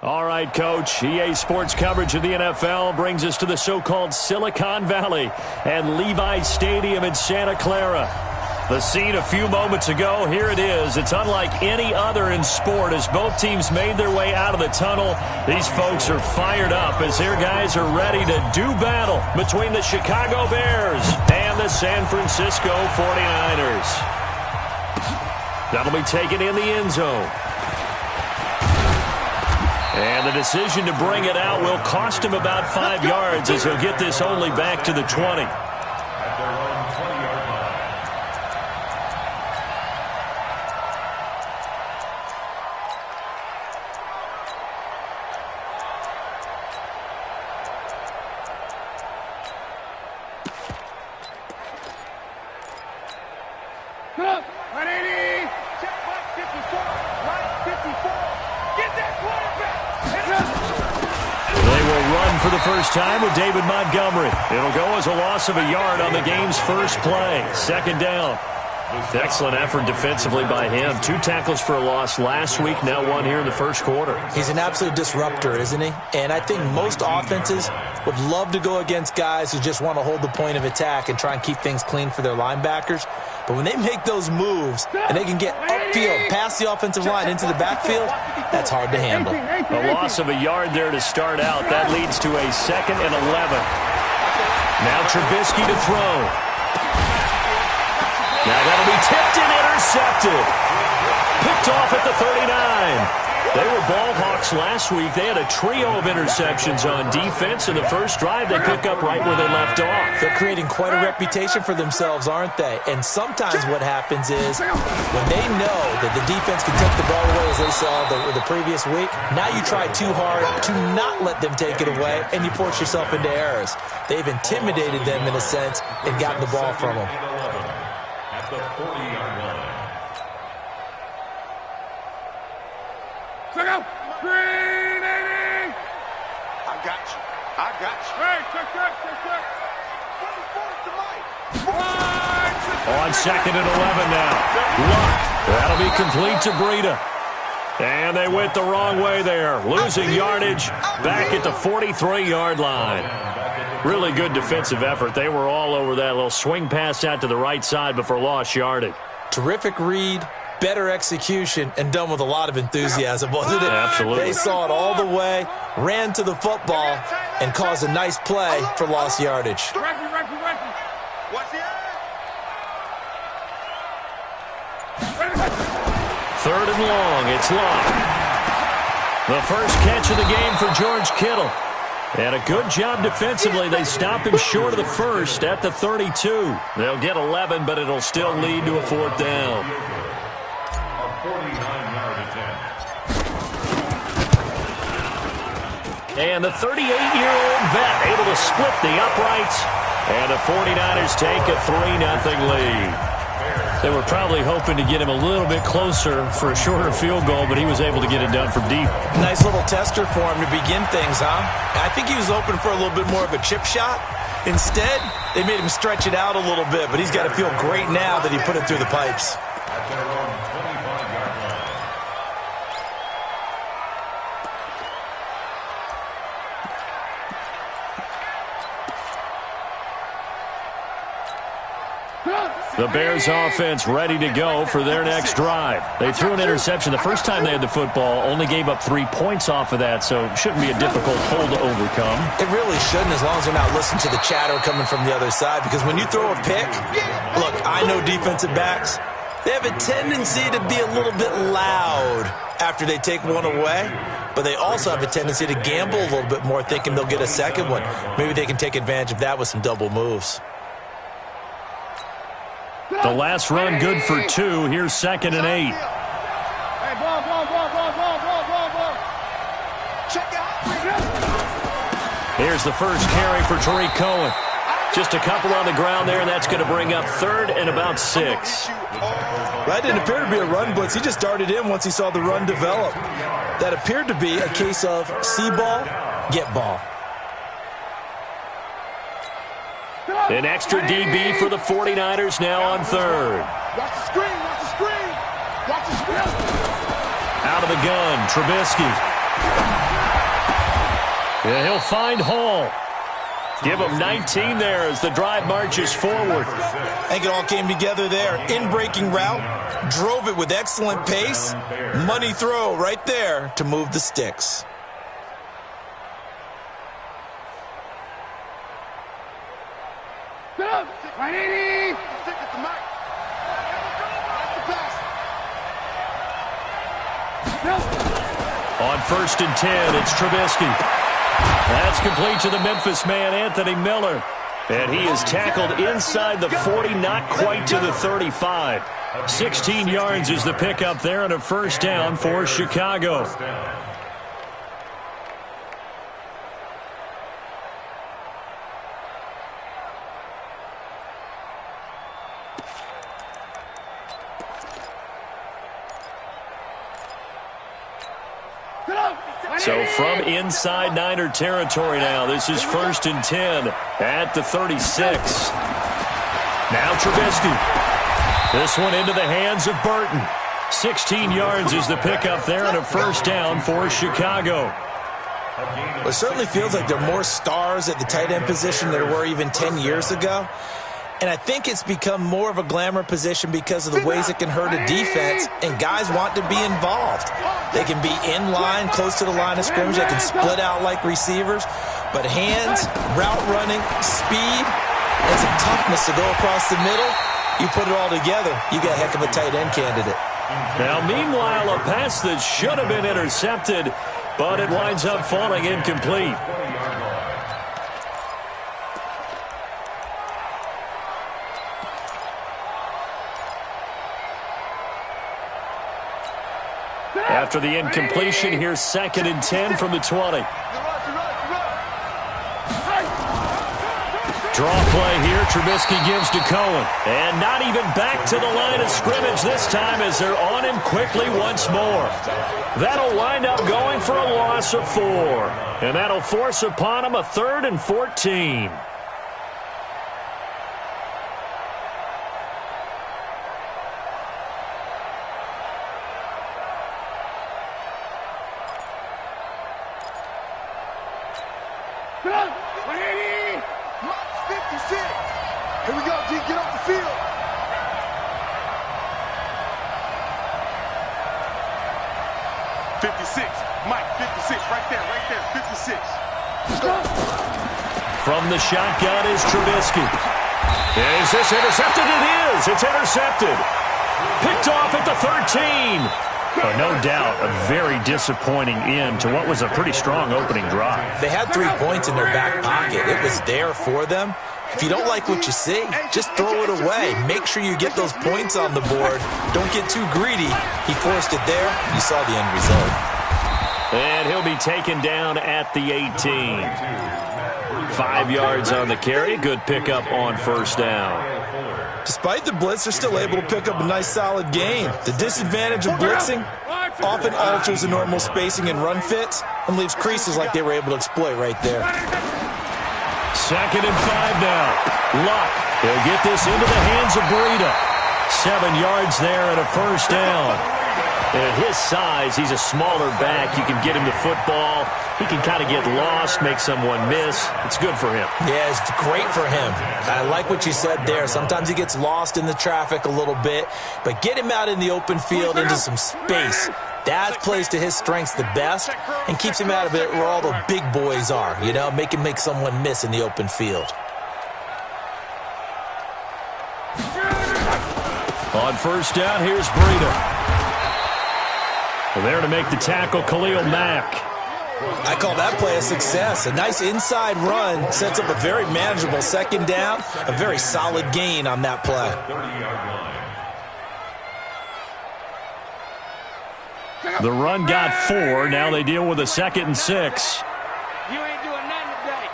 All right, Coach. EA Sports coverage of the NFL brings us to the so-called Silicon Valley and Levi Stadium in Santa Clara. The scene a few moments ago, here it is. It's unlike any other in sport as both teams made their way out of the tunnel. These folks are fired up as their guys are ready to do battle between the Chicago Bears and the San Francisco 49ers. That'll be taken in the end zone. And the decision to bring it out will cost him about 5 yards as he'll get this only back to the 20. For the first time with David Montgomery. It'll go as a loss of a yard on the game's first play. Second down. Excellent effort defensively by him. 2 tackles for a loss last week, now 1 here in the first quarter. He's an absolute disruptor, isn't he? And I think most offenses would love to go against guys who just want to hold the point of attack and try and keep things clean for their linebackers. But when they make those moves and they can get upfield past the offensive line into the backfield, that's hard to handle. A loss of a yard there to start out. That leads to a 2nd and 11. Now Trubisky to throw. Now that'll be tipped and intercepted. Picked off at the 39. They were ball hawks last week. They had a trio of interceptions on defense. In the first drive, they pick up right where they left off. They're creating quite a reputation for themselves, aren't they? And sometimes what happens is when they know that the defense can take the ball away, as they saw the previous week, now you try too hard to not let them take it away, and you force yourself into errors. They've intimidated them in a sense and gotten the ball from them. The 40-yard line. Check out. Green 80. I got you. Hey, check. On 2nd and 11 now. Luck. That'll be complete to Breida. And they went the wrong way there. Losing yardage back at the 43-yard line. Really good defensive effort. They were all over that little swing pass out to the right side before lost yardage. Terrific read, better execution, and done with a lot of enthusiasm, wasn't it? Absolutely. They saw it all the way, ran to the football, and caused a nice play for lost yardage. What's the 3rd and long. It's Luck. The first catch of the game for George Kittle. And a good job defensively. They stop him short of the first at the 32. They'll get 11, but it'll still lead to a 4th down. A 49-yard attempt. And the 38-year-old vet able to split the uprights. And the 49ers take a 3-0 lead. They were probably hoping to get him a little bit closer for a shorter field goal, but he was able to get it done from deep. Nice little tester for him to begin things, huh? I think he was hoping for a little bit more of a chip shot. Instead, they made him stretch it out a little bit, but he's got to feel great now that he put it through the pipes. At their own 25-yard line. The Bears offense ready to go for their next drive. They threw an interception the first time they had the football, only gave up 3 points off of that, so it shouldn't be a difficult hole to overcome. It really shouldn't, as long as they're not listening to the chatter coming from the other side, because when you throw a pick, look, I know defensive backs, they have a tendency to be a little bit loud after they take one away, but they also have a tendency to gamble a little bit more, thinking they'll get a second one. Maybe they can take advantage of that with some double moves. The last run good for 2. Here's 2nd and 8. Hey, ball. Check out. Here's the first carry for Tariq Cohen. Just a couple on the ground there, and that's going to bring up 3rd and about 6. That didn't appear to be a run blitz. He just darted in once he saw the run develop. That appeared to be a case of see ball, get ball. An extra DB for the 49ers now on 3rd. Watch the screen. Out of the gun, Trubisky. Yeah, he'll find Hall. Give him 19 there as the drive marches forward. I think it all came together there. In-breaking route, drove it with excellent pace. Money throw right there to move the sticks. Get up. 180. On 1st and 10, it's Trubisky. That's complete to the Memphis man, Anthony Miller. And he is tackled inside the 40, not quite to the 35. 16 yards is the pickup there and a first down for Chicago. So from inside Niner territory now, this is 1st and 10 at the 36. Now Trubisky. This one into the hands of Burton. 16 yards is the pickup there and a first down for Chicago. Well, it certainly feels like there are more stars at the tight end position than there were even 10 years ago. And I think it's become more of a glamour position because of the ways it can hurt a defense, and guys want to be involved. They can be in line, close to the line of scrimmage. They can split out like receivers. But hands, route running, speed, and some toughness to go across the middle, you put it all together, you got a heck of a tight end candidate. Now, meanwhile, a pass that should have been intercepted, but it winds up falling incomplete. After the incompletion, here's 2nd and 10 from the 20. Draw play here. Trubisky gives to Cohen. And not even back to the line of scrimmage this time as they're on him quickly once more. That'll wind up going for a loss of 4. And that'll force upon him a 3rd and 14. Here we go, D. Get off the field. 56. Mike, 56. Right there, 56. From the shotgun is Trubisky. Is this intercepted? It is. It's intercepted. Picked off at the 13. But no doubt a very disappointing end to what was a pretty strong opening drive. They had 3 points in their back pocket. It was there for them. If you don't like what you see, just throw it away. Make sure you get those points on the board. Don't get too greedy. He forced it there. You saw the end result. And he'll be taken down at the 18. 5 yards on the carry. Good pickup on first down. Despite the blitz, they're still able to pick up a nice solid gain. The disadvantage of blitzing often alters the normal spacing and run fits and leaves creases like they were able to exploit right there. 2nd and 5 now. Luck. He'll get this into the hands of Breida. 7 yards there and a first down. And at his size, he's a smaller back. You can get him the football. He can kind of get lost, make someone miss. It's good for him. Yeah, it's great for him. I like what you said there. Sometimes he gets lost in the traffic a little bit, but get him out in the open field into some space. That plays to his strengths the best and keeps him out of it where all the big boys are, you know, make him make someone miss in the open field. On first down, here's Breida. There to make the tackle, Khalil Mack. I call that play a success. A nice inside run sets up a very manageable 2nd down, a very solid gain on that play. The run got 4. Now they deal with a 2nd and 6. You ain't doing nothing today.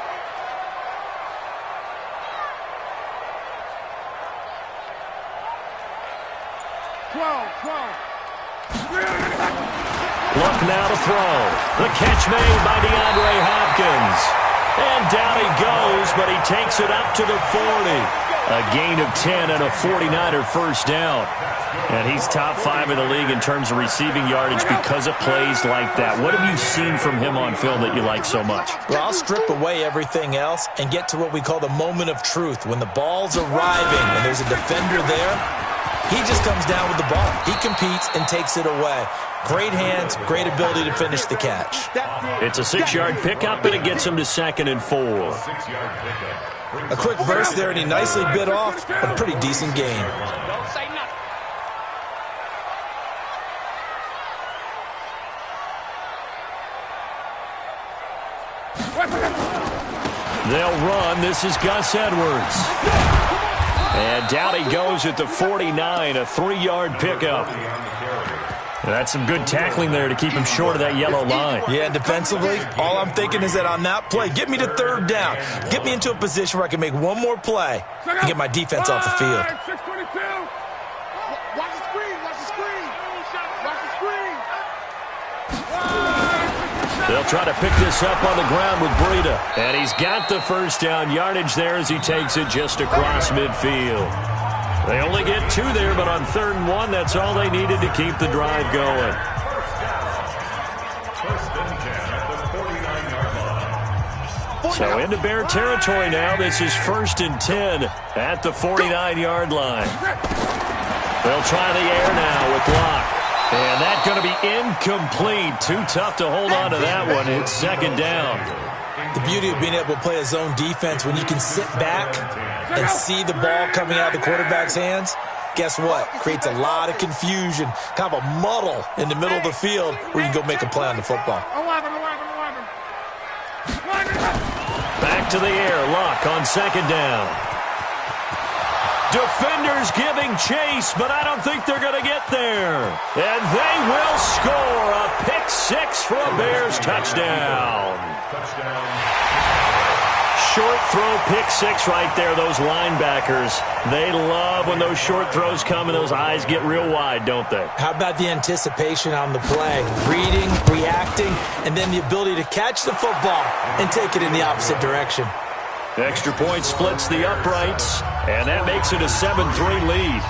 Luck now to throw. The catch made by DeAndre Hopkins. And down he goes, but he takes it up to the 40. A gain of 10 and a 49er first down. And he's top 5 in the league in terms of receiving yardage because of plays like that. What have you seen from him on film that you like so much? Well, I'll strip away everything else and get to what we call the moment of truth. When the ball's arriving and there's a defender there, he just comes down with the ball. He competes and takes it away. Great hands, great ability to finish the catch. It's a 6-yard pickup, and it gets him to 2nd and 4. A quick burst there, and he nicely bit off a pretty decent gain. Don't say nothing. They'll run. This is Gus Edwards. And down he goes at the 49, a 3-yard pickup. That's some good tackling there to keep him short of that yellow line. Yeah, defensively, all I'm thinking is that on that play, get me to 3rd down. Get me into a position where I can make one more play and get my defense off the field. 622. Watch the screen. Watch the screen. Watch the screen. They'll try to pick this up on the ground with Breida. And he's got the first down yardage there as he takes it just across midfield. They only get 2 there, but on 3rd and 1, that's all they needed to keep the drive going. So into Bear territory now. This is 1st and 10 at the 49-yard line. They'll try the air now with Locke. And that's going to be incomplete. Too tough to hold on to that one. It's 2nd down. The beauty of being able to play a zone defense when you can sit back and see the ball coming out of the quarterback's hands, guess what? Creates a lot of confusion, kind of a muddle in the middle of the field where you can go make a play on the football. 11. Back to the air. Locke on 2nd down. Defenders giving chase, but I don't think they're going to get there. And they will score a pick 6 for a Bears touchdown. Short throw, pick 6 right there. Those linebackers, they love when those short throws come and those eyes get real wide, don't they? How about the anticipation on the play? Reading, reacting, and then the ability to catch the football and take it in the opposite direction. Extra point splits the uprights, and that makes it a 7-3 lead.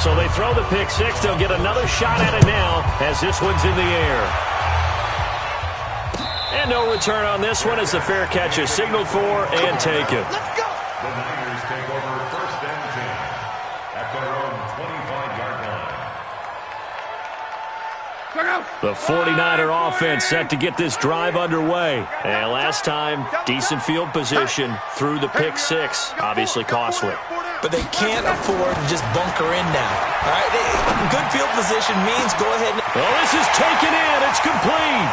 So they throw the pick 6. They'll get another shot at it now as this one's in the air. And no return on this one as the fair catch is signaled for and taken. Let's go. The Niners take over 1st and 10 at their own 25-yard line. The 49er offense set to get this drive underway. And last time, decent field position through the pick 6. Obviously costly. But they can't afford to just bunker in now. All right, good field position means go ahead and... Well, this is taken in. It's complete.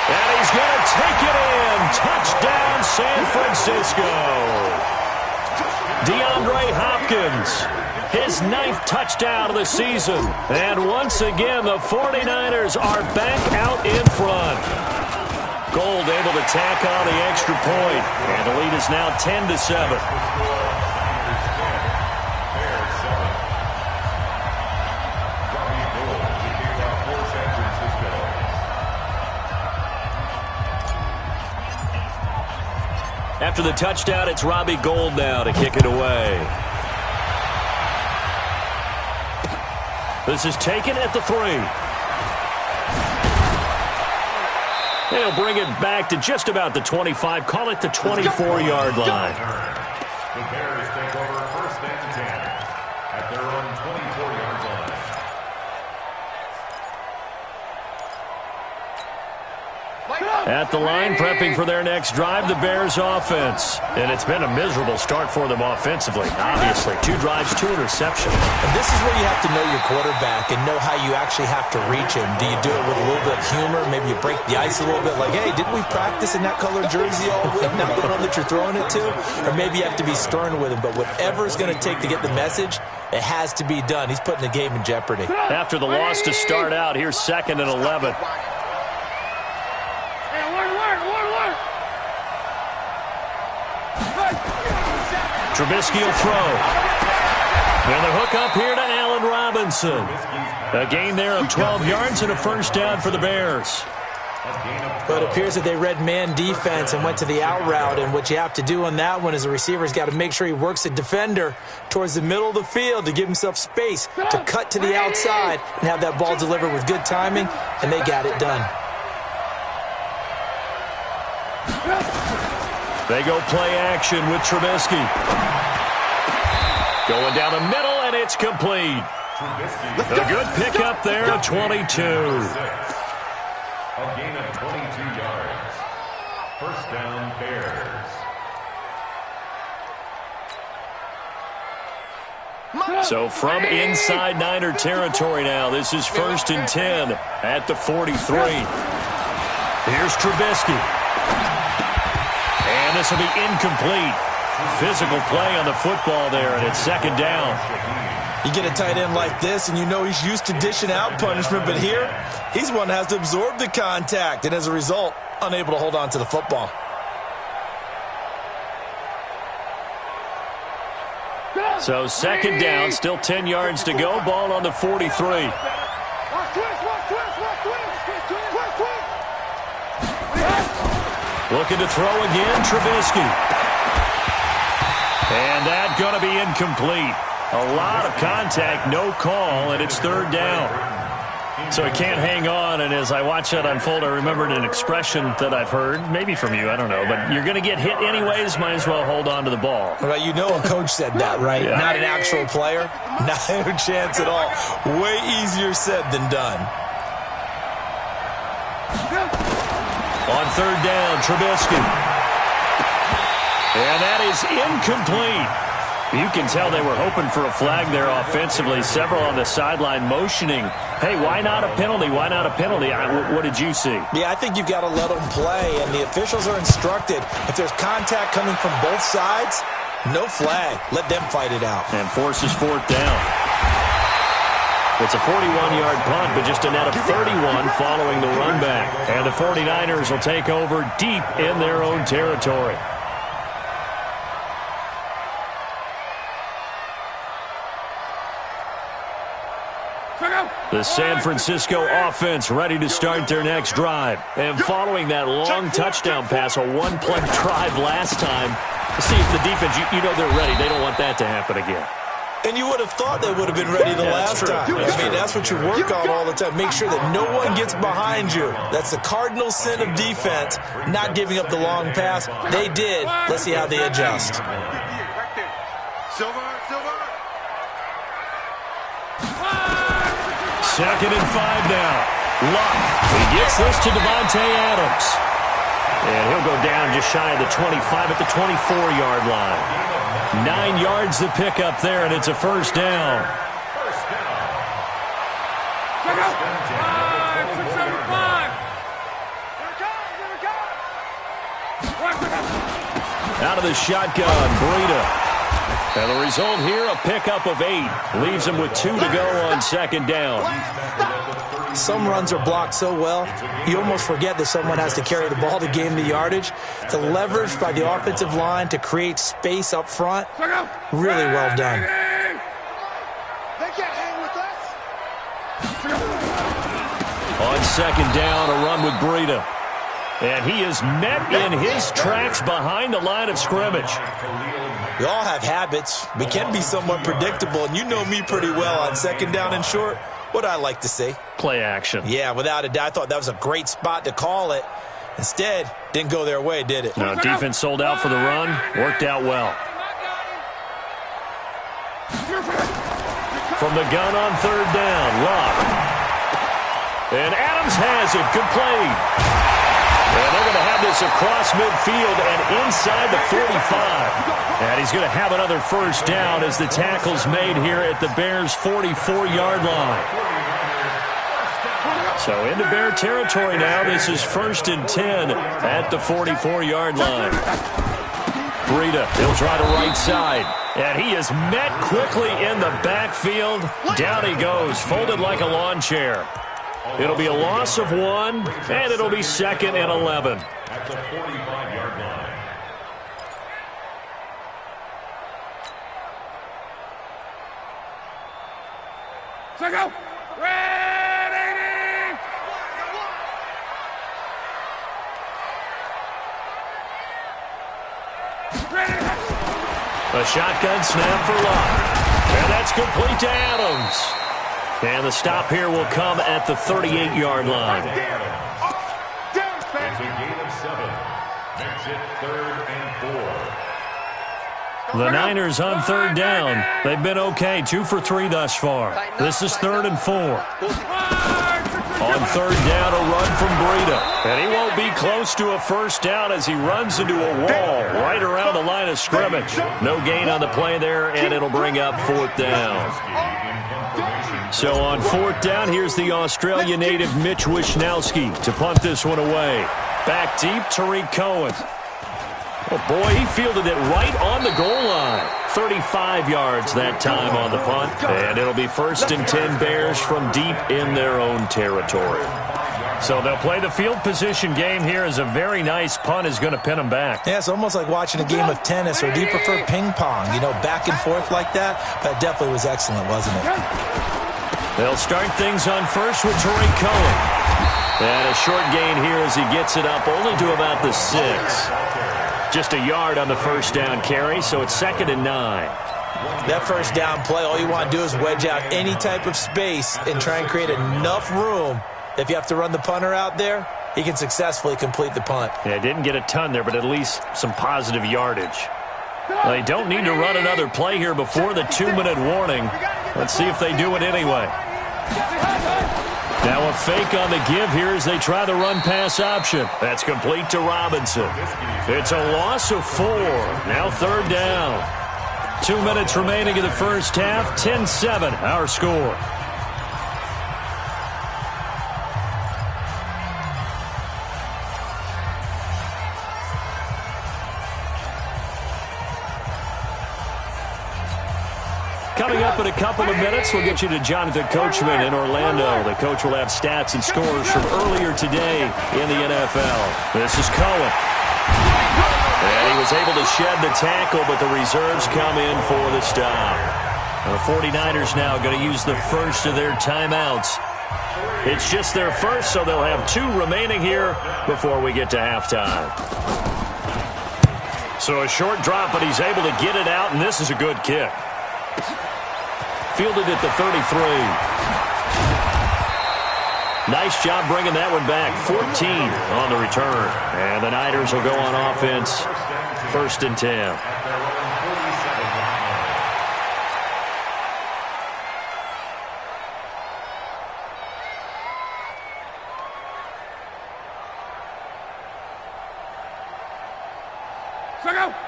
And he's going to take it in. Touchdown, San Francisco. DeAndre Hopkins, his 9th touchdown of the season. And once again, the 49ers are back out in front. Gold able to tack on the extra point. And the lead is now 10-7. After the touchdown, it's Robbie Gould now to kick it away. This is taken at the 3. They'll bring it back to just about the 25. Call it the 24-yard line. The Bears take over 1st and 10 at their own 24-yard line. At the line, prepping for their next drive, the Bears offense. And it's been a miserable start for them offensively. Obviously, 2 drives, 2 interceptions. And this is where you have to know your quarterback and know how you actually have to reach him. Do you do it with a little bit of humor? Maybe you break the ice a little bit like, hey, didn't we practice in that colored jersey all week, not the one that you're throwing it to? Or maybe you have to be stern with him. But whatever it's going to take to get the message, it has to be done. He's putting the game in jeopardy. After the loss to start out, here's 2nd and 11. Trubisky will throw. And the hook up here to Allen Robinson. A gain there of 12 yards and a first down for the Bears. But it appears that they read man defense and went to the out route, and what you have to do on that one is the receiver's got to make sure he works the defender towards the middle of the field to give himself space to cut to the outside and have that ball delivered with good timing, and they got it done. They go play action with Trubisky. Going down the middle, and it's complete. A good pickup there at 22. A gain of 22 yards. First down, Bears. So from inside Niner territory now, this is 1st and 10 at the 43. Here's Trubisky. And this will be incomplete. Physical play on the football there, and it's 2nd down. You get a tight end like this, and you know he's used to dishing out punishment, but here, he's one that has to absorb the contact, and as a result, unable to hold on to the football. So 2nd down, still 10 yards to go, ball on the 43. Looking to throw again, Trubisky. And that's going to be incomplete. A lot of contact, no call, and it's 3rd down. So he can't hang on, and as I watch that unfold, I remembered an expression that I've heard, maybe from you, I don't know, but you're going to get hit anyways, might as well hold on to the ball. Well, you know a coach said that, right? Yeah. Not an actual player. Not a chance at all. Way easier said than done. On 3rd down, Trubisky. And that is incomplete. You can tell they were hoping for a flag there offensively. Several on the sideline motioning, hey, why not a penalty? Why not a penalty? What did you see? Yeah, I think you've got to let them play, and the officials are instructed. If there's contact coming from both sides, no flag. Let them fight it out. And forces 4th down. It's a 41-yard punt, but just a net of 31 following the run back. And the 49ers will take over deep in their own territory. The San Francisco offense ready to start their next drive. And following that long touchdown pass, a one-play drive last time, to see if the defense, you know they're ready. They don't want that to happen again. And you would have thought they would have been ready the last time. I mean, that's what you work on all the time. Make sure that no one gets behind you. That's the cardinal sin of defense, not giving up the long pass. They did. Let's see how they adjust. Second and 5 now. Luck. He gets this to Devontae Adams. And he'll go down just shy of the 25 at the 24-yard line. 9 yards to pick up there, and it's a 1st down. Out of the shotgun, Breida. And the result here, a pickup of 8. Leaves him with 2 to go on 2nd down. Some runs are blocked so well, you almost forget that someone has to carry the ball to gain the yardage. The leverage by the offensive line to create space up front, really well done. They can't hang with us. On 2nd down, a run with Breida. And he is met in his tracks behind the line of scrimmage. We all have habits. We can be somewhat predictable, and you know me pretty well on 2nd down and short. What I like to say? Play action. Yeah, without a doubt. I thought that was a great spot to call it. Instead, didn't go their way, did it? No, defense sold out for the run. Worked out well. From the gun on 3rd down, Luck. And Adams has it, complete. And they're going to have this across midfield and inside the 45. And he's going to have another 1st down as the tackle's made here at the Bears' 44-yard line. So into Bear territory now. This is 1st and 10 at the 44-yard line. Breida, he'll try to right side. And he is met quickly in the backfield. Down he goes, folded like a lawn chair. It'll be a loss of 1, and it'll be 2nd and 11. At the 45-yard line. So go. Ready. A shotgun snap for Luck. And that's complete to Adams. And the stop here will come at the 38-yard line. It's a gain of 7. Makes it 3rd and 4. The Niners on 3rd down. They've been okay, 2 for 3 thus far. This is 3rd and 4. On 3rd down, a run from Breida. And he won't be close to a first down as he runs into a wall right around the line of scrimmage. No gain on the play there, and it'll bring up 4th down. So on 4th down, here's the Australia native Mitch Wishnowski to punt this one away. Back deep, Tariq Cohen. Oh, boy, he fielded it right on the goal line. 35 yards that time on the punt. And it'll be 1st and 10 Bears from deep in their own territory. So they'll play the field position game here as a very nice punt is going to pin them back. Yeah, it's almost like watching a game of tennis, or do you prefer ping pong? You know, back and forth like that? That definitely was excellent, wasn't it? They'll start things on 1st with Tariq Cohen. And a short gain here as he gets it up only to about the 6. Just a yard on the 1st down carry, so it's 2nd and 9. That 1st down play, all you want to do is wedge out any type of space and try and create enough room. If you have to run the punter out there, he can successfully complete the punt. Yeah, didn't get a ton there, but at least some positive yardage. They don't need to run another play here before the 2-minute warning. Let's see if they do it anyway. Now a fake on the give here as they try the run-pass option. That's complete to Robinson. It's a loss of 4. Now 3rd down. 2 minutes remaining in the first half. 10-7, our score. Coming up in a couple of minutes, we'll get you to Jonathan Coachman in Orlando. The coach will have stats and scores from earlier today in the NFL. This is Cohen. And he was able to shed the tackle, but the reserves come in for the stop. The 49ers now going to use the first of their timeouts. It's just their first, so they'll have 2 remaining here before we get to halftime. So a short drop, but he's able to get it out, and this is a good kick. Fielded at the 33. Nice job bringing that one back. 14 on the return. And the Niners will go on offense. 1st and 10.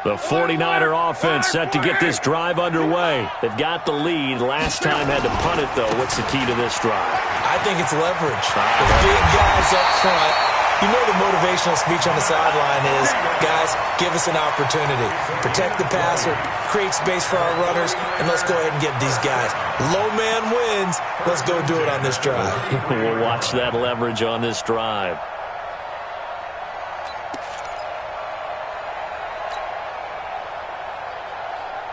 The 49er offense set to get this drive underway. They've got the lead. Last time had to punt it, though. What's the key to this drive? I think it's leverage. The big guys up front. You know the motivational speech on the sideline is, guys, give us an opportunity. Protect the passer, create space for our runners, and let's go ahead and give these guys. Low man wins. Let's go do it on this drive. We'll watch that leverage on this drive.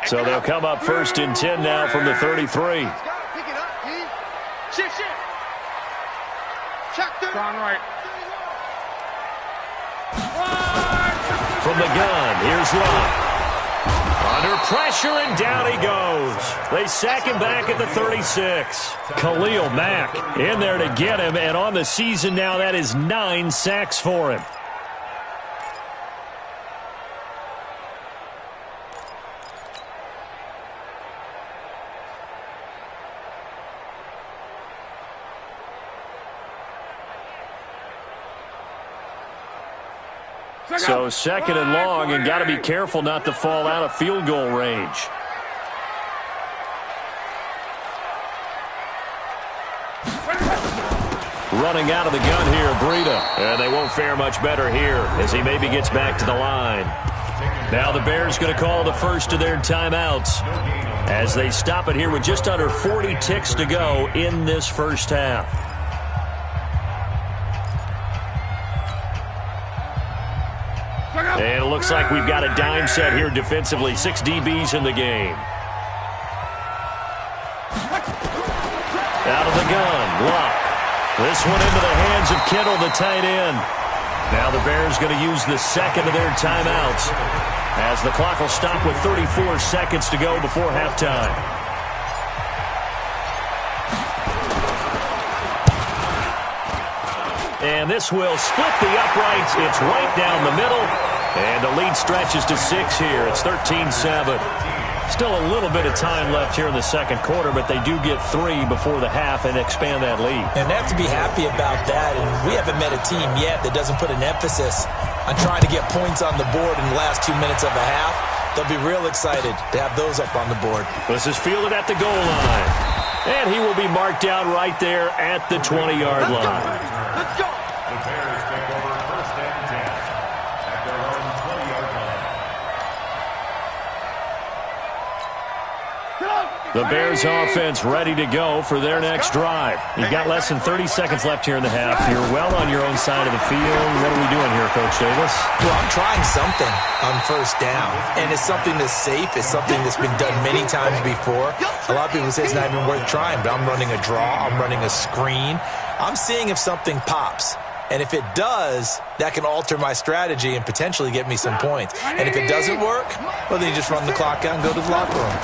So they'll come up 1st and 10 now from the 33. Pick it up, G. Shift. Check the right. From the gun, here's Luck. Under pressure, and down he goes. They sack him back at the 36. Khalil Mack in there to get him, and on the season now, that is 9 sacks for him. So 2nd and long, and got to be careful not to fall out of field goal range. Running out of the gun here, Breida. And they won't fare much better here as he maybe gets back to the line. Now the Bears going to call the first of their timeouts as they stop it here with just under 40 ticks to go in this first half. And it looks like we've got a dime set here defensively. 6 DBs in the game. Out of the gun, Luck. This one into the hands of Kittle, the tight end. Now the Bears going to use the second of their timeouts as the clock will stop with 34 seconds to go before halftime. And this will split the uprights. It's right down the middle. And the lead stretches to 6 here. It's 13-7. Still a little bit of time left here in the second quarter, but they do get 3 before the half and expand that lead. And they have to be happy about that. And we haven't met a team yet that doesn't put an emphasis on trying to get points on the board in the last 2 minutes of a half. They'll be real excited to have those up on the board. This is fielded at the goal line. And he will be marked down right there at the 20-yard line. Let's go. The Bears take over first and 10 at their own 20-yard line. The Bears offense ready to go for their next drive. You've got less than 30 seconds left here in the half. You're well on your own side of the field. What are we doing here, Coach Davis? Well, I'm trying something on first down, and it's something that's safe. It's something that's been done many times before. A lot of people say it's not even worth trying, but I'm running a draw. I'm running a screen. I'm seeing if something pops. And if it does, that can alter my strategy and potentially get me some points. And if it doesn't work, well, then you just run the clock out and go to the locker room.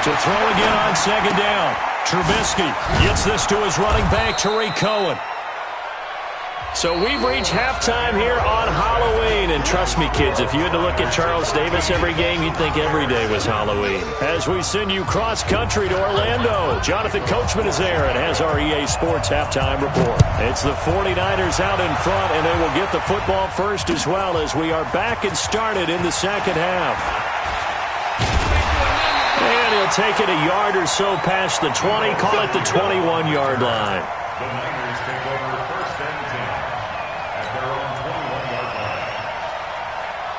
To throw again on second down. Trubisky gets this to his running back, Tariq Cohen. So we've reached halftime here on Halloween. And trust me, kids, if you had to look at Charles Davis every game, you'd think every day was Halloween. As we send you cross-country to Orlando, Jonathan Coachman is there and has our EA Sports halftime report. It's the 49ers out in front, and they will get the football first as well as we are back and started in the second half. And he'll take it a yard or so past the 20, call it the 21-yard line. The Niners take over first and 10 at their own 21-yard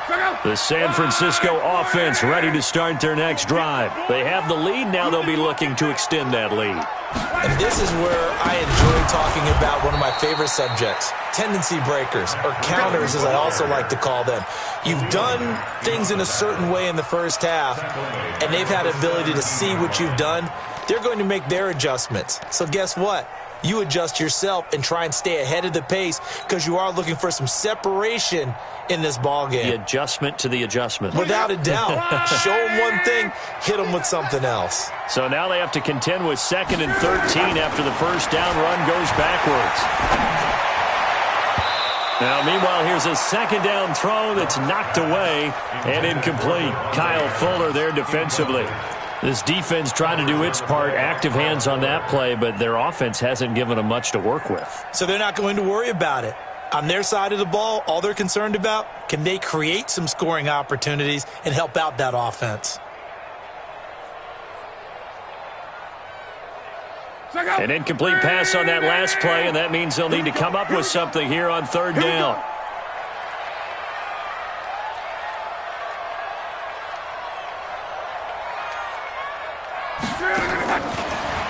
line. The San Francisco offense ready to start their next drive. They have the lead. Now they'll be looking to extend that lead. And this is where I enjoy talking about one of my favorite subjects, tendency breakers, or counters as I also like to call them. You've done things in a certain way in the first half, and they've had the ability to see what you've done. They're going to make their adjustments. So guess what? You adjust yourself and try and stay ahead of the pace because you are looking for some separation in this ball game. The adjustment to the adjustment. Without a doubt. Show them one thing, hit them with something else. So now they have to contend with 2nd and 13 after the first down run goes backwards. Now, meanwhile, here's a second down throw that's knocked away and incomplete. Kyle Fuller there defensively. This defense trying to do its part, active hands on that play, but their offense hasn't given them much to work with. So they're not going to worry about it. On their side of the ball, all they're concerned about, can they create some scoring opportunities and help out that offense? An incomplete pass on that last play, and that means they'll need to come up with something here on third down.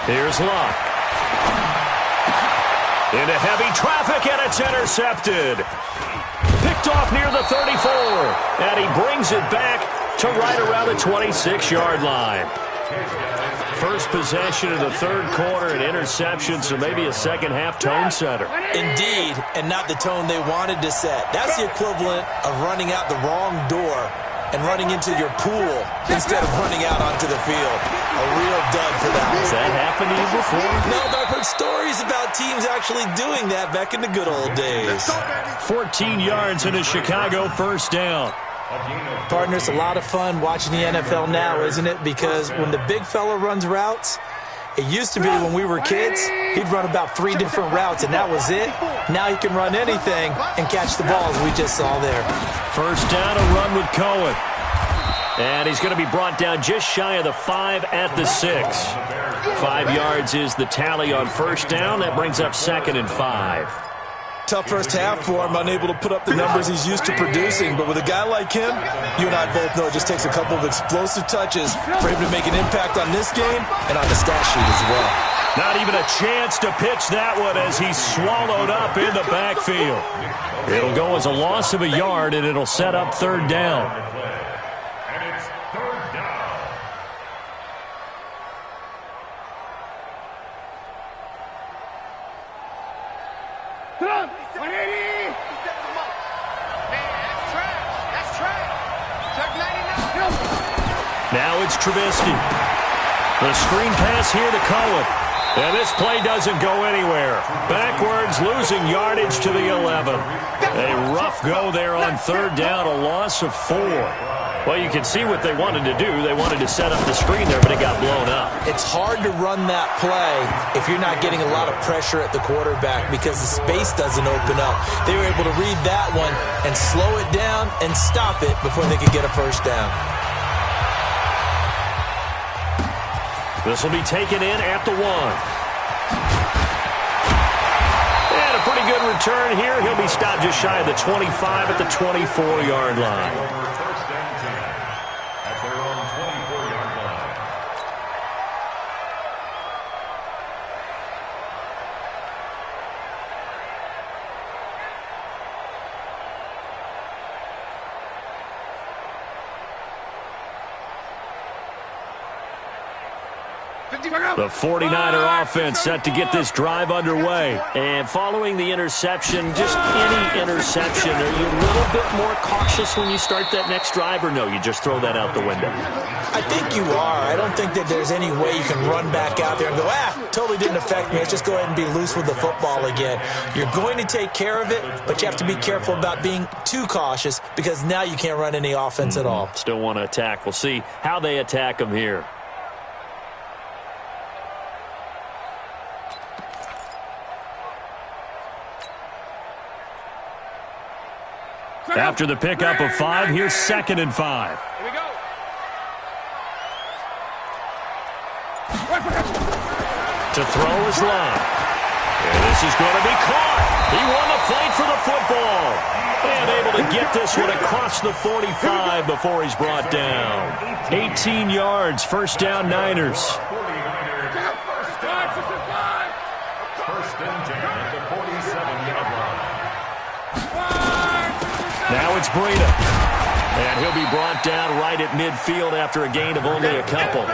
Here's Luck. Into heavy traffic, and it's intercepted. Picked off near the 34, and he brings it back to right around the 26-yard line. First possession of the third quarter, an interception, so maybe a second-half tone setter. Indeed, and not the tone they wanted to set. That's the equivalent of running out the wrong door and running into your pool instead of running out onto the field. A real dud for that. Has that happened to you before? No, but I've heard stories about teams actually doing that back in the good old days. 14 yards and a Chicago first down. Partner, it's a lot of fun watching the NFL now, isn't it? Because when the big fella runs routes, it used to be when we were kids, he'd run about 3 different routes, and that was it. Now he can run anything and catch the ball, as we just saw there. First down, a run with Cohen. And he's going to be brought down just shy of the 5 at the 6. 5 yards is the tally on first down. That brings up 2nd and 5. Tough first half for him, unable to put up the numbers he's used to producing. But with a guy like him, you and I both know it just takes a couple of explosive touches for him to make an impact on this game and on the stat sheet as well. Not even a chance to pitch that one as he's swallowed up in the backfield. It'll go as a loss of a yard, and it'll set up third down. And it's third down. Come on, 180. Man, that's trash. That's trash. Now it's Trubisky. The screen pass here to Cohen. And this play doesn't go anywhere. Backwards, losing yardage to the 11. A rough go there on third down, a loss of 4. Well, you can see what they wanted to do. They wanted to set up the screen there, but it got blown up. It's hard to run that play if you're not getting a lot of pressure at the quarterback because the space doesn't open up. They were able to read that one and slow it down and stop it before they could get a first down. This will be taken in at the 1. And a pretty good return here. He'll be stopped just shy of the 25 at the 24-yard line. The 49er offense set to get this drive underway. And following the interception, just any interception, are you a little bit more cautious when you start that next drive, or no, you just throw that out the window? I think you are. I don't think that there's any way you can run back out there and go, totally didn't affect me. Let's just go ahead and be loose with the football again. You're going to take care of it, but you have to be careful about being too cautious because now you can't run any offense at all. Still want to attack. We'll see how they attack them here. After the pickup of 5, here's 2nd and 5. Here we go. To throw his line. And this is going to be caught. He won the fight for the football. And able to get this one across the 45 before he's brought down. 18 yards, first down Niners. First and 10 at the 47-yard line. Now it's Breida. And he'll be brought down right at midfield after a gain of only a couple.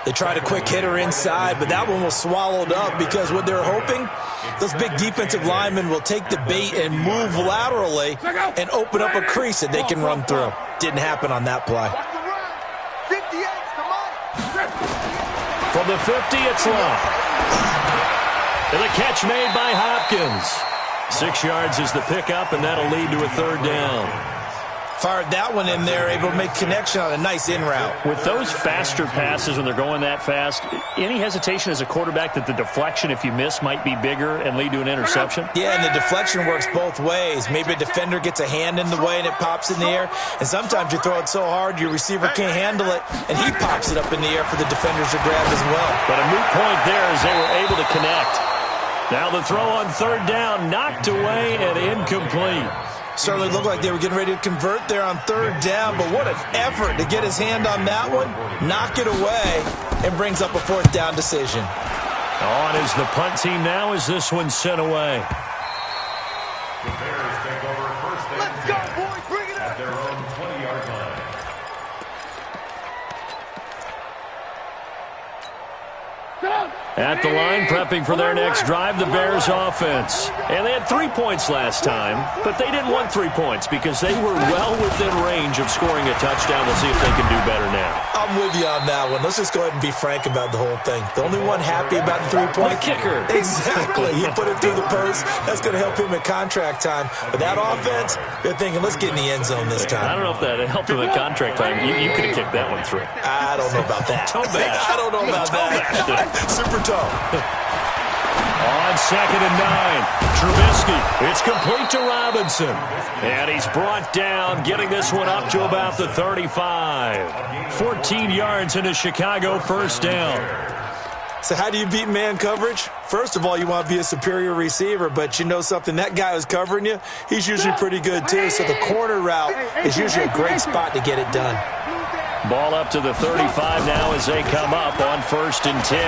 They tried a quick hitter inside, but that one was swallowed up because what they're hoping, those big defensive linemen will take the bait and move laterally and open up a crease that they can run through. Didn't happen on that play. From the 50, it's Love. And the catch made by Hopkins. 6 yards is the pickup, and that'll lead to a third down. Fired that one in there, able to make connection on a nice in route. With those faster passes when they're going that fast, any hesitation as a quarterback that the deflection, if you miss, might be bigger and lead to an interception? Yeah, and the deflection works both ways. Maybe a defender gets a hand in the way and it pops in the air, and sometimes you throw it so hard your receiver can't handle it, and he pops it up in the air for the defenders to grab as well. But a moot point there as they were able to connect. Now the throw on third down, knocked away and incomplete. Certainly looked like they were getting ready to convert there on third down, but what an effort to get his hand on that one, knock it away, and brings up a fourth down decision. On is the punt team now as this one's sent away. The Bears take over first and 10. Let's go, boys, bring it up. At their own 20-yard line. At the line, prepping for their next drive, the Bears offense. And they had 3 points last time, but they didn't want 3 points because they were well within range of scoring a touchdown. We'll see if they can do better now. I'm with you on that one. Let's just go ahead and be frank about the whole thing. The only one happy about the 3-point kicker. Exactly. He put it through the post. That's going to help him at contract time. But that offense, they're thinking, let's get in the end zone this time. I don't know if that helped him at contract time. You could have kicked that one through. I don't know about that. I don't know about that. Super tough. On 2nd and 9, Trubisky. It's complete to Robinson. And he's brought down, getting this one up to about the 35. 14 yards into Chicago, first down. So how do you beat man coverage? First of all, you want to be a superior receiver, but you know something, that guy who's covering you, he's usually pretty good too. So the corner route is usually a great spot to get it done. Ball up to the 35 now as they come up on 1st and 10.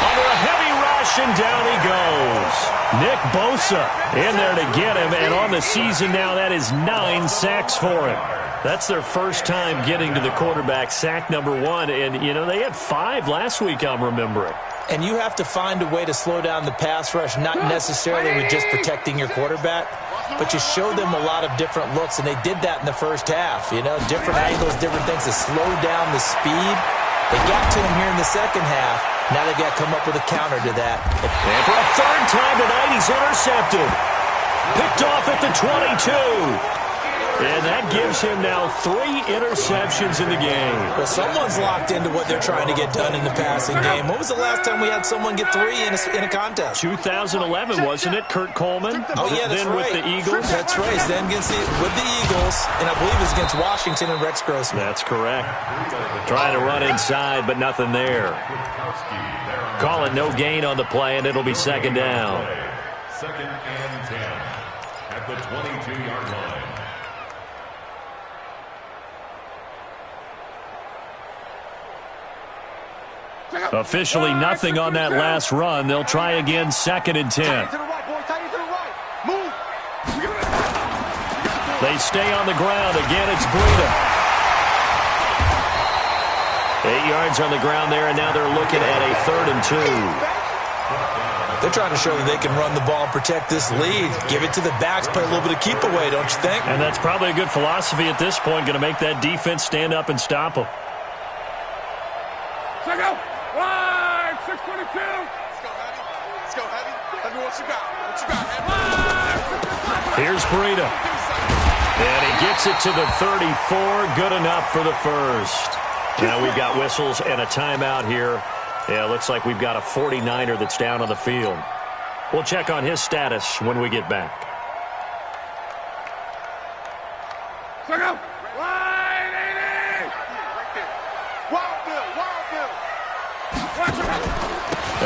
Under a heavy rush, and down he goes. Nick Bosa in there to get him, and on the season now, that is 9 sacks for him. That's their first time getting to the quarterback, sack number 1, and, you know, they had 5 last week, I'm remembering. And you have to find a way to slow down the pass rush, not necessarily with just protecting your quarterback. but you show them a lot of different looks, and they did that in the first half. You know, different angles, different things to slow down the speed. They got to him here in the second half. Now they've got to come up with a counter to that. And for a third time tonight, he's intercepted. Picked off at the 22. And that gives him now 3 interceptions in the game. Well, someone's locked into what they're trying to get done in the passing game. When was the last time we had someone get 3 in a contest? 2011, wasn't it? Kurt Coleman? Oh, yeah, that's then right. with the Eagles? That's right. Then with the Eagles, and I believe it was against Washington and Rex Grossman. That's correct. Trying to run inside, but nothing there. Call it no gain on the play, and it'll be second down. Second and 10 at the 22-yard line. Officially nothing on that last run. They'll try again, second and 10. They stay on the ground. Again, it's Breida. 8 yards on the ground there, and now they're looking at a 3rd and 2. They're trying to show that they can run the ball and protect this lead. Give it to the backs, play a little bit of keep away, don't you think? And that's probably a good philosophy at this point, going to make that defense stand up and stop them. Check out. Line, 622. Let's go, Heavy. Let's go, Heavy. Let me what you got. What you got, Heavy? Here's Breida. And he gets it to the 34. Good enough for the first. Now we've got whistles and a timeout here. Yeah, looks like we've got a 49er that's down on the field. We'll check on his status when we get back. Check out. Line 80. Wild Bill.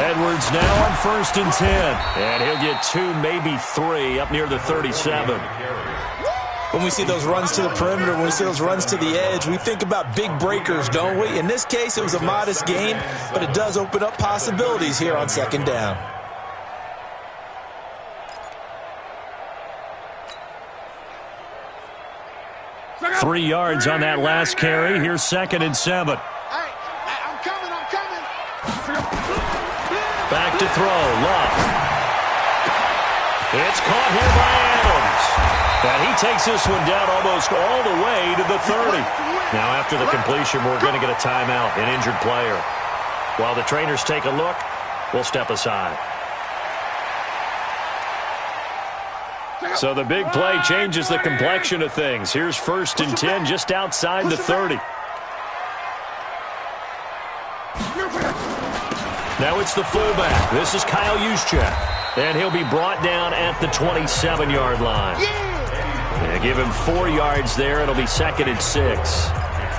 Edwards now on 1st and 10. And he'll get 2, maybe 3 up near the 37. When we see those runs to the perimeter, when we see those runs to the edge, we think about big breakers, don't we? In this case, it was a modest gain, but it does open up possibilities here on second down. Three yards on that last carry. Here's 2nd and 7. Hey, I'm coming. Back to throw. Love. It's caught here by Adams. And he takes this one down almost all the way to the 30. Now after the completion, we're going to get a timeout, an injured player. While the trainers take a look, we'll step aside. So the big play changes the complexion of things. Here's 1st and 10 just outside the 30. Now it's the fullback. This is Kyle Juszczyk. And he'll be brought down at the 27-yard line. Yeah, give him 4 yards there. It'll be 2nd and 6.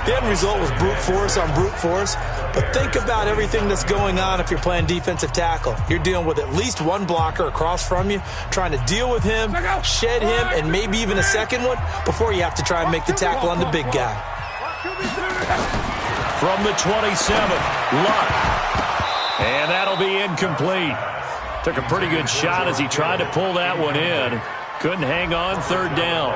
The end result was brute force on brute force. But think about everything that's going on if you're playing defensive tackle. You're dealing with at least one blocker across from you, trying to deal with him, shed him, and maybe even a second one before you have to try and make the tackle on the big guy. From the 27, Luck. And that'll be incomplete. Took a pretty good shot as he tried to pull that one in. Couldn't hang on, 3rd down.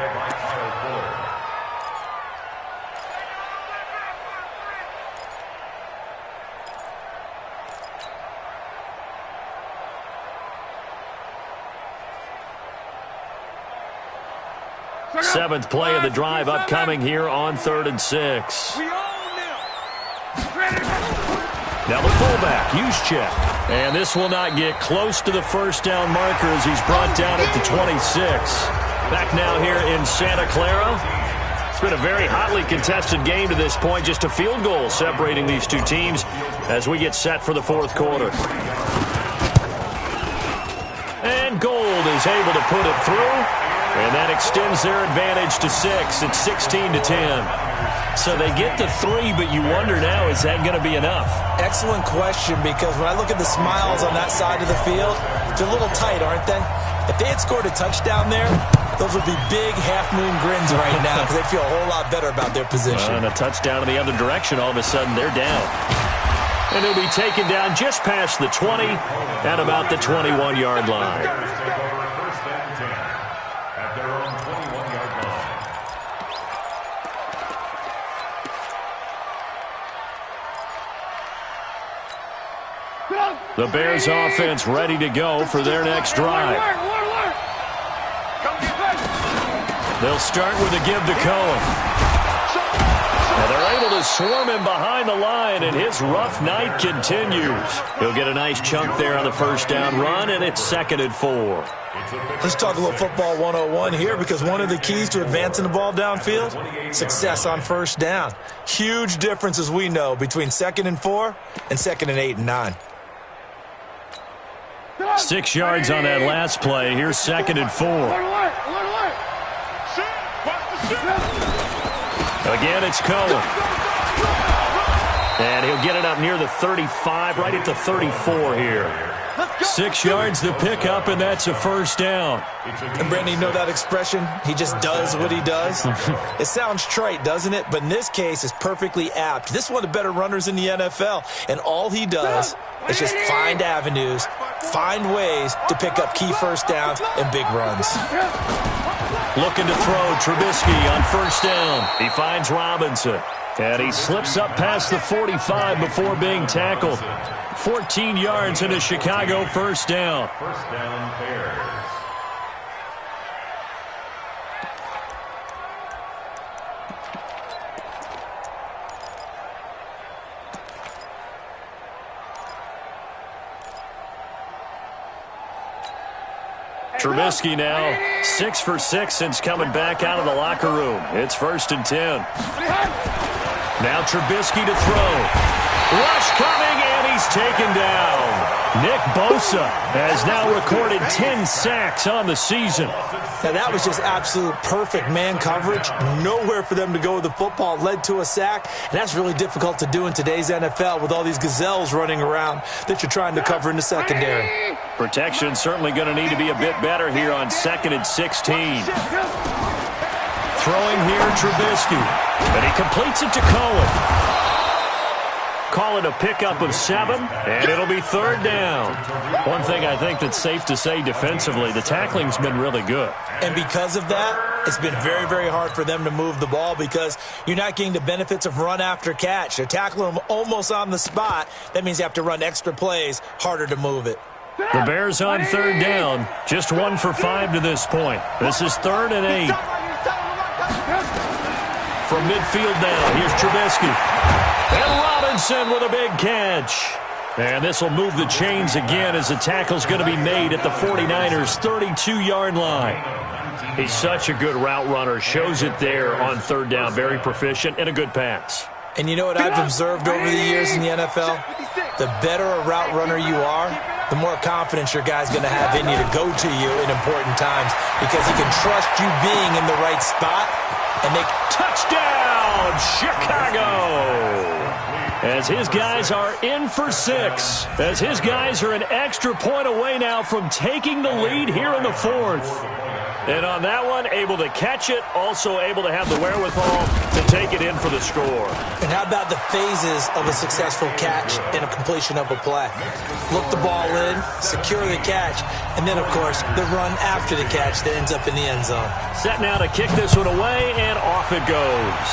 Seventh play of the drive upcoming here on 3rd and 6. Now the fullback, Juszczyk. And this will not get close to the first down marker as he's brought down at the 26. Back now here in Santa Clara. It's been a very hotly contested game to this point. Just a field goal separating these two teams as we get set for the 4th quarter. And Gold is able to put it through. And that extends their advantage to 6. It's 16-10. So they get to 3, but you wonder now, is that going to be enough? Excellent question, because when I look at the smiles on that side of the field, they're a little tight, aren't they? If they had scored a touchdown there, those would be big half-moon grins right now because they feel a whole lot better about their position. And a touchdown in the other direction, all of a sudden they're down. And he'll be taken down just past the 20 at about the 21-yard line. The Bears offense ready to go for their next drive. They'll start with a give to Cohen. And they're able to swarm him behind the line, and his rough night continues. He'll get a nice chunk there on the first down run, and it's 2nd and 4. Let's talk a little football 101 here, because one of the keys to advancing the ball downfield, success on first down. Huge difference, as we know, between 2nd and 4 and 2nd and 8 and 9. 6 yards on that last play. Here's 2nd and 4. Again, it's Cohen. And he'll get it up near the 35, right at the 34 here. 6 yards to pick up, and that's a first down. And, Brandon, you know that expression? He just does what he does? It sounds trite, doesn't it? But in this case, it's perfectly apt. This is one of the better runners in the NFL, and all he does is just find avenues, find ways to pick up key first downs and big runs. Looking to throw, Trubisky on first down. He finds Robinson, and he slips up past the 45 before being tackled. 14 yards and a Chicago first down. First down, Bears. Trubisky now 6 for 6 since coming back out of the locker room. It's 1st and 10. Now Trubisky to throw. Rush coming, and he's taken down. Nick Bosa has now recorded 10 sacks on the season. Now, that was just absolute perfect man coverage. Nowhere for them to go with the football. Led to a sack, and that's really difficult to do in today's NFL with all these gazelles running around that you're trying to cover in the secondary. Protection certainly going to need to be a bit better here on 2nd and 16. Throwing here, Trubisky. But he completes it to Cohen. Call it a pickup of 7, and it'll be 3rd down. One thing I think that's safe to say defensively, the tackling's been really good. And because of that, it's been very, very hard for them to move the ball because you're not getting the benefits of run after catch. They're tackling them almost on the spot. That means you have to run extra plays, harder to move it. The Bears on 3rd down, just 1 for 5 to this point. This is 3rd and 8. From midfield now, here's Trubisky. And Robinson with a big catch. And this will move the chains again as the tackle's going to be made at the 49ers' 32-yard line. He's such a good route runner. Shows it there on 3rd down. Very proficient and a good pass. And you know what I've observed over the years in the NFL? The better a route runner you are, the more confidence your guy's going to have in you to go to you in important times because he can trust you being in the right spot. And they touchdown, Chicago! As his guys are in for 6. As his guys are an extra point away now from taking the lead here in the 4th. And on that one, able to catch it, also able to have the wherewithal to take it in for the score. And how about the phases of a successful catch and a completion of a play? Look the ball in, secure the catch, and then, of course, the run after the catch that ends up in the end zone. Set now to kick this one away, and off it goes.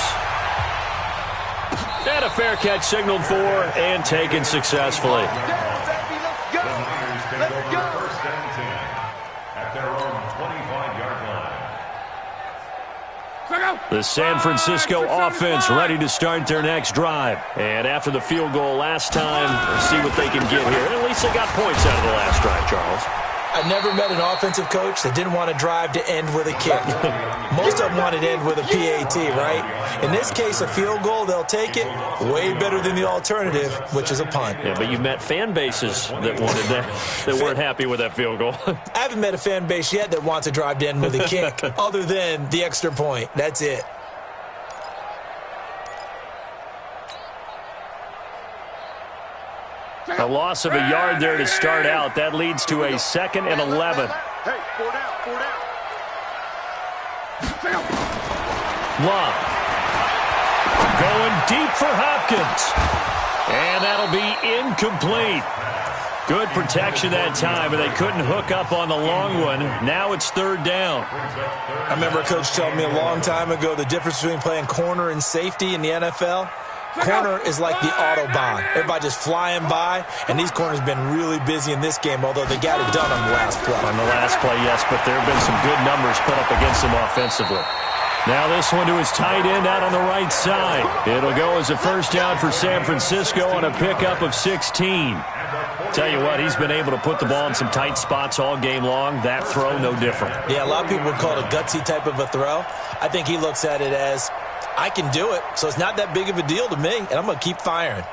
And a fair catch signaled for and taken successfully. The San Francisco offense ready to start their next drive. And after the field goal last time, let's see what they can get here. And at least they got points out of the last drive, Charles. I never met an offensive coach that didn't want to drive to end with a kick. Most of them wanted to end with a PAT, right? In this case, a field goal, they'll take it. Way better than the alternative, which is a punt. Yeah, but you've met fan bases that wanted that, that weren't happy with that field goal. I haven't met a fan base yet that wants to drive to end with a kick, other than the extra point. That's it. A loss of a yard there to start out. That leads to a 2nd and 11. Hey, 4 down, 4 down. Love. Going deep for Hopkins. And that'll be incomplete. Good protection that time, but they couldn't hook up on the long one. Now it's 3rd down. I remember a coach telling me a long time ago the difference between playing corner and safety in the NFL. corner is like the Autobahn. Everybody just flying by, and these corners have been really busy in this game, although they got it done on the last play. On the last play, yes, but there have been some good numbers put up against them offensively. Now this one to his tight end out on the right side. It'll go as a first down for San Francisco on a pickup of 16. Tell you what, he's been able to put the ball in some tight spots all game long. That throw, no different. Yeah, a lot of people would call it a gutsy type of a throw. I think he looks at it as, I can do it, so it's not that big of a deal to me, and I'm going to keep firing.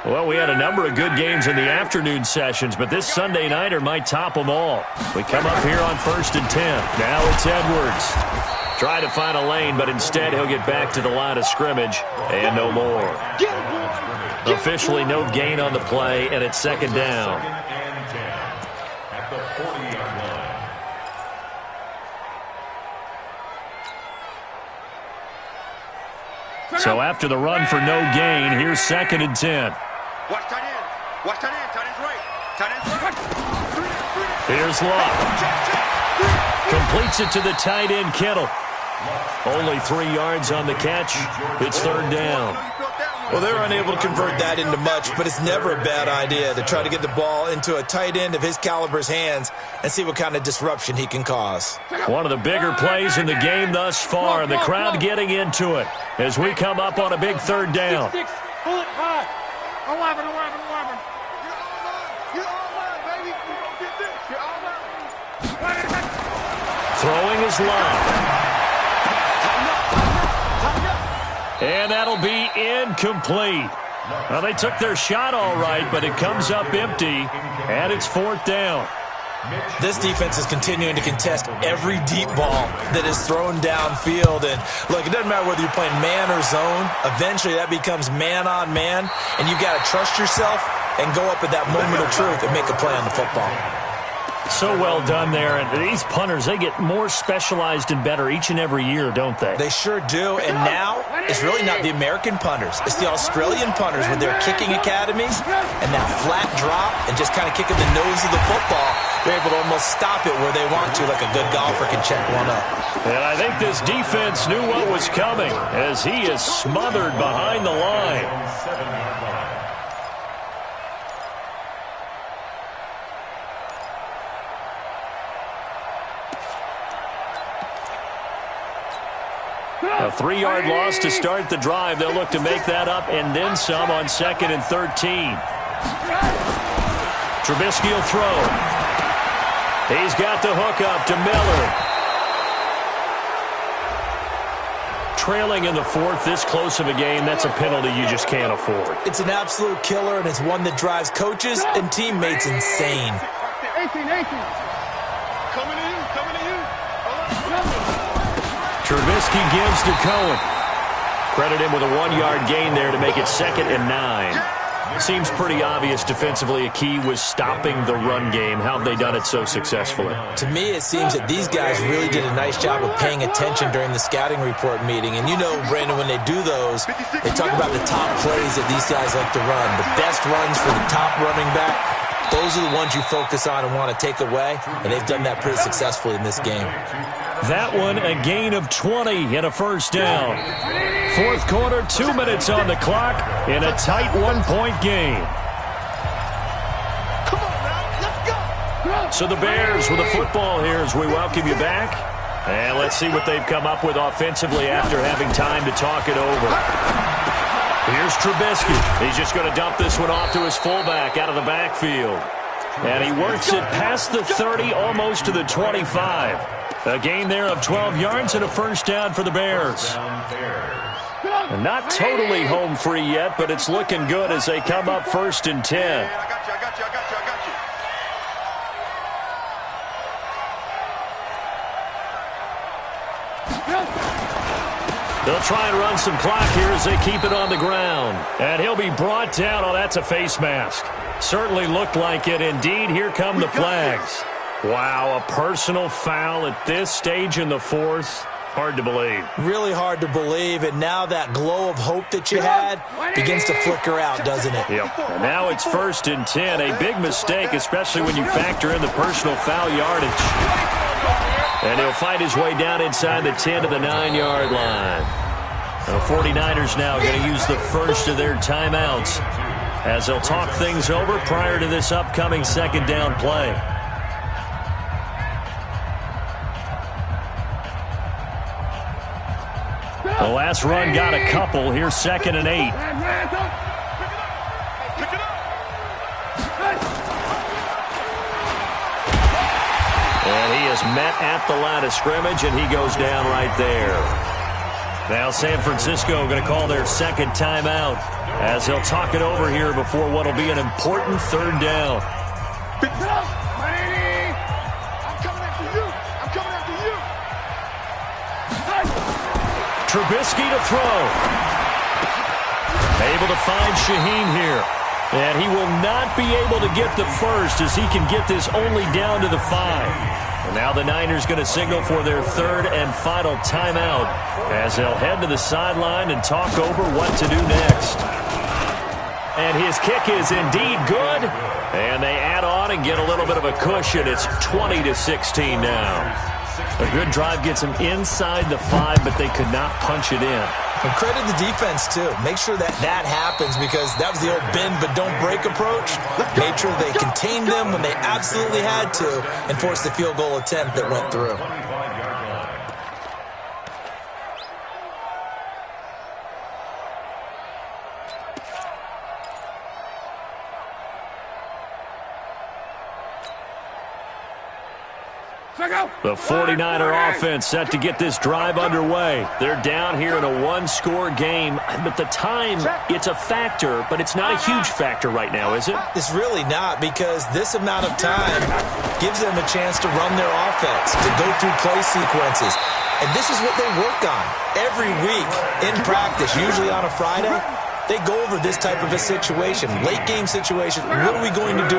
Well, we had a number of good games in the afternoon sessions, but this Sunday nighter might top them all. We come up here on 1st and 10. Now it's Edwards. Try to find a lane, but instead he'll get back to the line of scrimmage and no more. Officially no gain on the play, and it's 2nd down. At the 40-yard line. So after the run for no gain, here's 2nd and 10. Watch tight end. Watch tight end. Tight end's right. Tight end's right. Here's Love. Completes it to the tight end, Kittle. Only 3 yards on the catch. It's 3rd down. Well, they're unable to convert that into much, but it's never a bad idea to try to get the ball into a tight end of his caliber's hands and see what kind of disruption he can cause. One of the bigger plays in the game thus far, and the crowd getting into it as we come up on a big 3rd down. Pull it high. 11. You're online, baby. Get this. You're online. Throwing is Love. And that'll be incomplete. Well, they took their shot all right, but it comes up empty, and it's 4th down. This defense is continuing to contest every deep ball that is thrown downfield. And, look, it doesn't matter whether you're playing man or zone. Eventually, that becomes man-on-man, and you've got to trust yourself and go up at that moment of truth and make a play on the football. So well done there. And these punters, they get more specialized and better each and every year, don't they? They sure do. And now it's really not the American punters. It's the Australian punters with their kicking academies and that flat drop and just kind of kicking the nose of the football. They're able to almost stop it where they want to, like a good golfer can check one up. And I think this defense knew what was coming as he is smothered behind the line. A 3-yard loss to start the drive. They'll look to make that up and then some on 2nd and 13. Trubisky will throw. He's got the hook up to Miller. Trailing in the 4th, this close of a game, that's a penalty you just can't afford. It's an absolute killer, and it's one that drives coaches and teammates insane. 18. Coming to you. Trubisky gives to Cohen. Credit him with a 1-yard gain there to make it 2nd and 9. Seems pretty obvious defensively a key was stopping the run game. How have they done it so successfully? To me, it seems that these guys really did a nice job of paying attention during the scouting report meeting. And you know, Brandon, when they do those, they talk about the top plays that these guys like to run. The best runs for the top running back, those are the ones you focus on and want to take away. And they've done that pretty successfully in this game. That one, a gain of 20 and a first down. 4th quarter, 2 minutes on the clock in a tight 1-point game. Come on, now. Let's go. So the Bears with the football here as we welcome you back. And let's see what they've come up with offensively after having time to talk it over. Here's Trubisky. He's just going to dump this one off to his fullback out of the backfield. And he works it past the 30, almost to the 25. A gain there of 12 yards and a first down for the Bears. And not totally home free yet, but it's looking good as they come up 1st and 10. I got you. They'll try and run some clock here as they keep it on the ground. And he'll be brought down. Oh, that's a face mask. Certainly looked like it. Indeed, here come the flags. Wow, a personal foul at this stage in the 4th. Hard to believe. Really hard to believe, and now that glow of hope that you had begins to flicker out, doesn't it? Yep. And now it's 1st and 10. A big mistake, especially when you factor in the personal foul yardage. And he'll fight his way down inside the 10 to the 9-yard line. The 49ers now going to use the first of their timeouts as they'll talk things over prior to this upcoming second down play. The last run got a couple. Here's 2nd and 8. And he is met at the line of scrimmage, and he goes down right there. Now San Francisco going to call their second timeout as they'll talk it over here before what will be an important third down. I'm coming after you. I'm coming after you. Trubisky to throw. Able to find Shaheen here. And he will not be able to get the first as he can get this only down to the 5. And now the Niners going to signal for their third and final timeout as they'll head to the sideline and talk over what to do next. And his kick is indeed good. And they add on and get a little bit of a cushion. It's 20-16 now. A good drive gets them inside the 5, but they could not punch it in. And credit the defense, too. Make sure that happens because that was the old bend but don't break approach. Made sure they contained them when they absolutely had to and forced the field goal attempt that went through. The 49er offense set to get this drive underway. They're down here in a one-score game, but the time, it's a factor, but it's not a huge factor right now, is it? It's really not because this amount of time gives them a chance to run their offense, to go through play sequences. And this is what they work on every week in practice, usually on a Friday. They go over this type of a situation, late-game situation. What are we going to do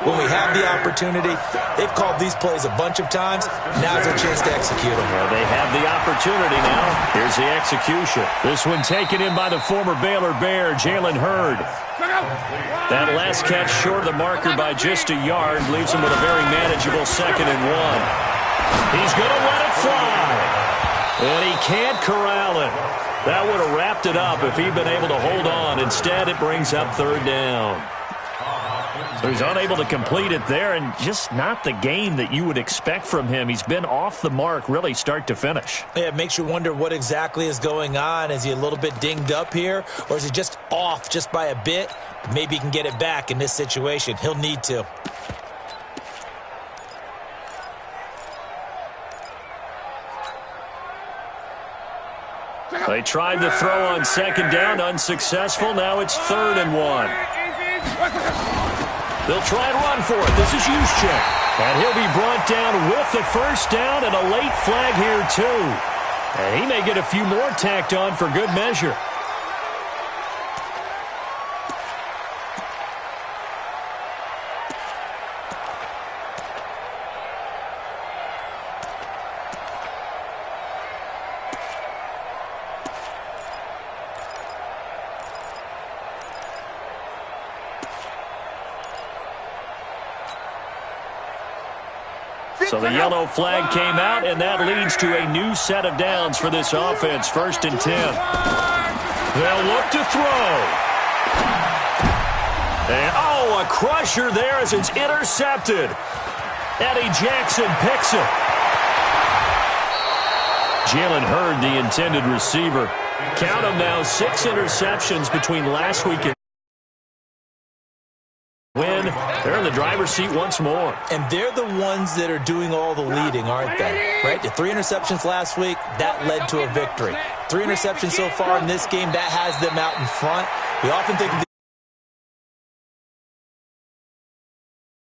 when we have the opportunity? They've called these plays a bunch of times. Now's their chance to execute them. Well, they have the opportunity now. Here's the execution. This one taken in by the former Baylor Bear, Jalen Hurd. That last catch short of the marker by just a yard leaves him with a very manageable 2nd and 1. He's going to let it fly. And he can't corral it. That would have wrapped it up if he'd been able to hold on. Instead, it brings up third down. So he's unable to complete it there, and just not the game that you would expect from him. He's been off the mark really start to finish. Yeah, it makes you wonder what exactly is going on. Is he a little bit dinged up here, or is he just off just by a bit? Maybe he can get it back in this situation. He'll need to. They tried to throw on 2nd down, unsuccessful. Now it's 3rd and 1. They'll try and run for it. This is Juszczyk. And he'll be brought down with the first down and a late flag here, too. And he may get a few more tacked on for good measure. So the yellow flag came out, and that leads to a new set of downs for this offense. 1st and 10. They'll look to throw. And, a crusher there as it's intercepted. Eddie Jackson picks it. Jalen Hurd, the intended receiver. Count them now, 6 interceptions between last week and win. They're in the driver's seat once more. And they're the ones that are doing all the leading, aren't they? Right? The 3 interceptions last week, that led to a victory. 3 interceptions so far in this game, that has them out in front. We often think of